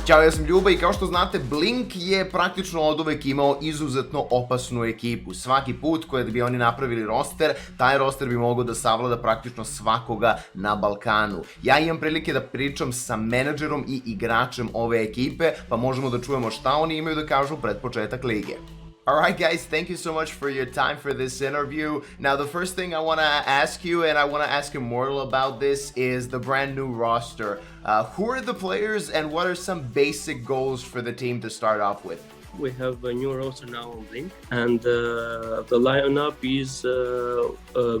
Ćao, ja sam Ljuba i kao što znate, Blink je praktično oduvek imao izuzetno opasnu ekipu. Svaki put koji bi oni napravili roster, taj roster bi mogao da savlada praktično svakoga na Balkanu. Ja imam prilike da pričam sa menadžerom i igračem ove ekipe, pa možemo da čujemo šta oni imaju da kažu pred početak lige. Alright guys, thank you so much for your time for this interview. Now the first thing I want to ask you, and I want to ask ImmorteL about this, is the brand new roster. Who are the players and what are some basic goals for the team to start off with? We have a new roster now on Blink, and the lineup is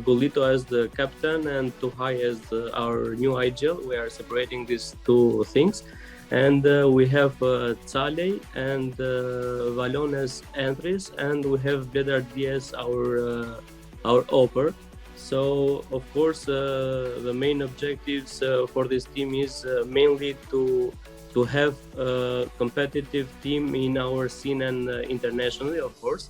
Gulito as the captain and Tuhai as our new IGL. We are separating these two things. And we have Tzaley and Valon as entries, and we have Bedard Diaz, our oper. So of course the main objectives for this team is mainly to have a competitive team in our scene and internationally, of course.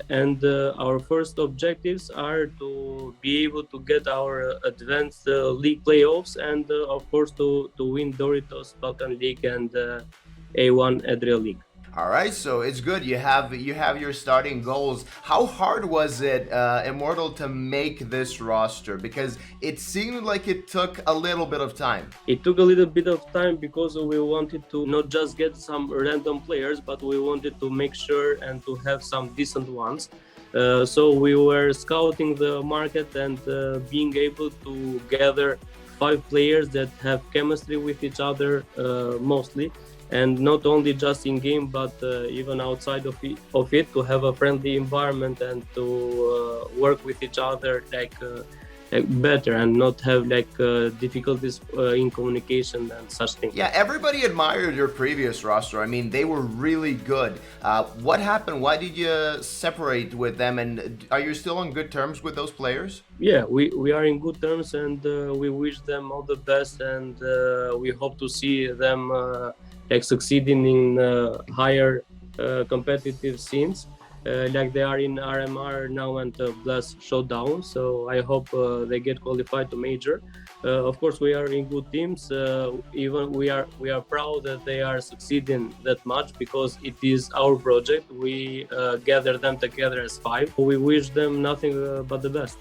And our first objectives are to be able to get our advanced league playoffs and of course to win Doritos Balkan League and A1 Adria League. All right, so it's good. You have your starting goals. How hard was it, ImmorteL, to make this roster? Because it seemed like it took a little bit of time. It took a little bit of time because we wanted to not just get some random players, but we wanted to make sure and to have some decent ones. So we were scouting the market and being able to gather 5 players that have chemistry with each other mostly. And not only just in game, but even outside of it, to have a friendly environment and to work with each other like better and not have difficulties in communication and such things. Yeah, everybody admired your previous roster. I mean, they were really good. What happened? Why did you separate with them? And are you still on good terms with those players? Yeah, we are in good terms, and we wish them all the best, and we hope to see them succeeding in higher competitive scenes like they are in RMR now and Blast Showdown. So I hope they get qualified to major. Of course, we are in good teams. Even we are proud that they are succeeding that much because it is our project. We gather them together as 5. We wish them nothing but the best.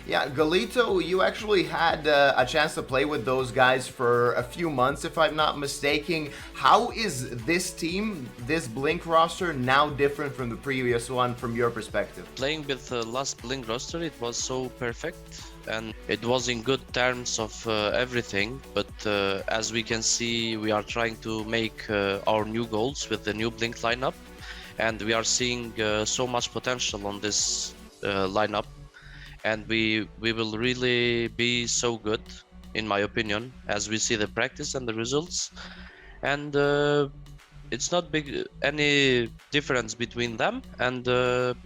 Yeah, Gulito, you actually had a chance to play with those guys for a few months, if I'm not mistaken. How is this team, this Blink roster, now different from the previous one from your perspective? Playing with the last Blink roster, it was so perfect and it was in good terms of everything. But as we can see, we are trying to make our new goals with the new Blink lineup, and we are seeing so much potential on this lineup. And we will really be so good, in my opinion, as we see the practice and the results. And it's not any difference between them, and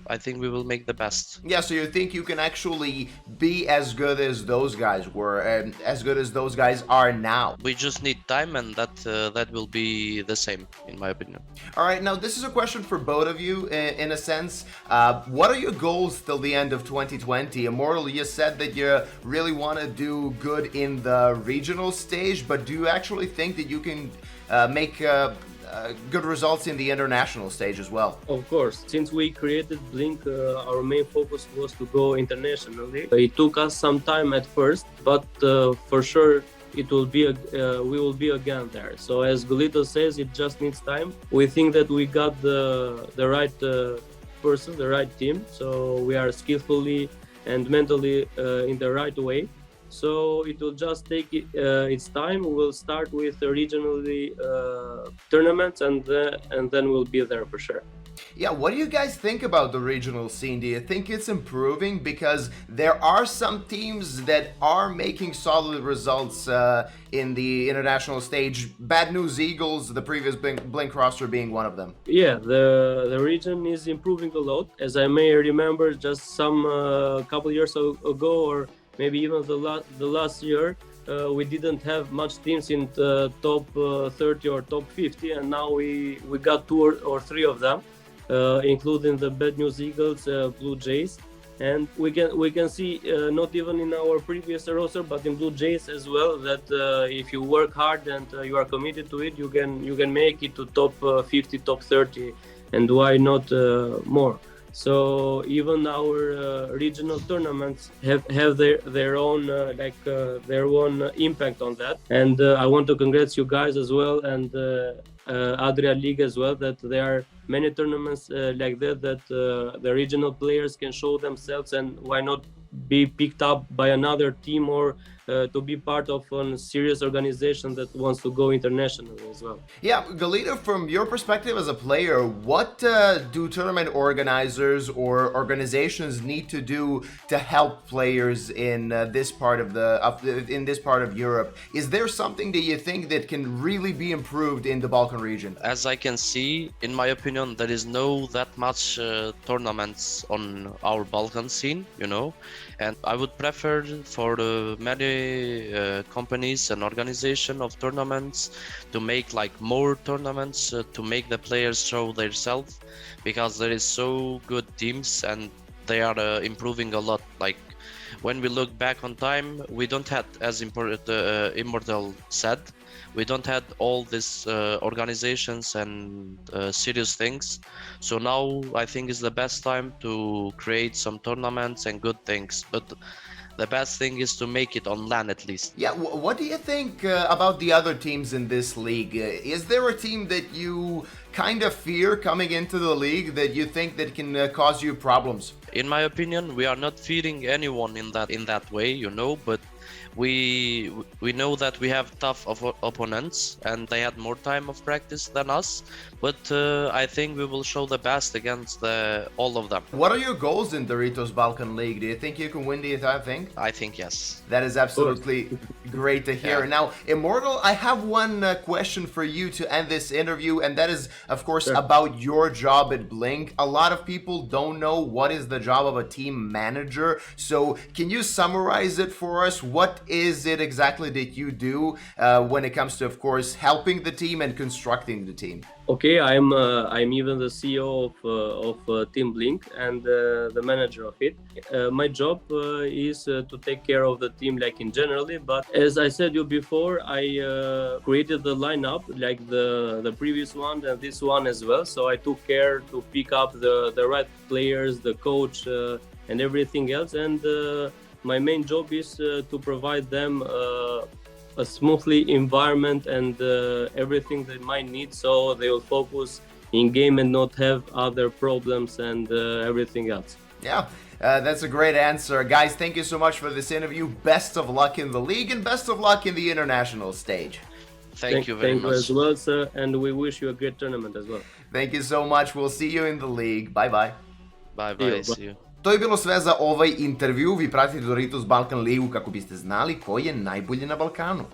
I think we will make the best. Yeah, so you think you can actually be as good as those guys were, and as good as those guys are now? We just need time, and that will be the same, in my opinion. All right, now this is a question for both of you, in a sense. What are your goals till the end of 2020? ImmorteL, you said that you really want to do good in the regional stage, but do you actually think that you can make good results in the international stage as well? Of course, since we created Blink, our main focus was to go internationally. It took us some time at first, but for sure it will be we will be again there. So as Gulito says, it just needs time. We think that we got the right person, the right team. So we are skillfully and mentally in the right way. So it will just take its time. We will start with regionally tournaments, and then we'll be there for sure. Yeah, what do you guys think about the regional scene? Do you think it's improving? Because there are some teams that are making solid results in the international stage. Bad News Eagles, the previous Blink roster, being one of them. Yeah, the region is improving a lot. As I may remember, just some couple years ago, or maybe even the last year, we didn't have much teams in the top 30 or top 50, and now we got 2 or 3 of them, including the Bad News Eagles, Blue Jays. And we can see not even in our previous roster, but in Blue Jays as well, that if you work hard and you are committed to it, you can make it to top 50, top 30, and why not more? So even our regional tournaments have their own their own impact on that. And I want to congratulate you guys as well, and Adria League as well, that there are many tournaments like that the regional players can show themselves, and why not be picked up by another team, or to be part of a serious organization that wants to go internationally as well. Yeah, Gulito, from your perspective as a player, what do tournament organizers or organizations need to do to help players in this part of Europe? Is there something that you think that can really be improved in the Balkan region? As I can see, in my opinion, there is no that much tournaments on our Balkan scene, and I would prefer for many companies and organization of tournaments to make like more tournaments to make the players show themselves, because there is so good teams and they are improving a lot. Like when we look back on time, we don't have, as ImmorteL said, we don't have all these organizations and serious things. So now I think is the best time to create some tournaments and good things. But the best thing is to make it on LAN at least. Yeah, what do you think about the other teams in this league? Is there a team that you kind of fear coming into the league that you think that can cause you problems? In my opinion, we are not fearing anyone in that way, but we know that we have tough opponents and they had more time of practice than us, but I think we will show the best against all of them. What are your goals in Doritos Balkan League? Do you think you can win the entire thing? I think yes. That is absolutely great to hear. Yeah. Now, ImmorteL, I have one question for you to end this interview, and that is, of course, Sure. about your job at Blink. A lot of people don't know what is the job of a team manager, so can you summarize it for us? What is it exactly that you do when it comes to, of course, helping the team and constructing the team? Okay, I'm even the CEO of Team Blink and the manager of it. My job is to take care of the team, like in generally. But as I said you before, I created the lineup, like the previous one and this one as well. So I took care to pick up the right players, the coach, and everything else. And my main job is to provide them a smoothly environment and everything they might need, so they will focus in game and not have other problems and everything else. Yeah, that's a great answer. Guys, thank you so much for this interview. Best of luck in the league and best of luck in the international stage. Thank you very much. Thank you as much. well, sir, and we wish you a great tournament as well. Thank you so much. We'll see you in the league. Bye bye. Bye bye. See you. To je bilo sve za ovaj intervju. Vi pratite Doritos Balkan ligu kako biste znali ko je najbolji na Balkanu.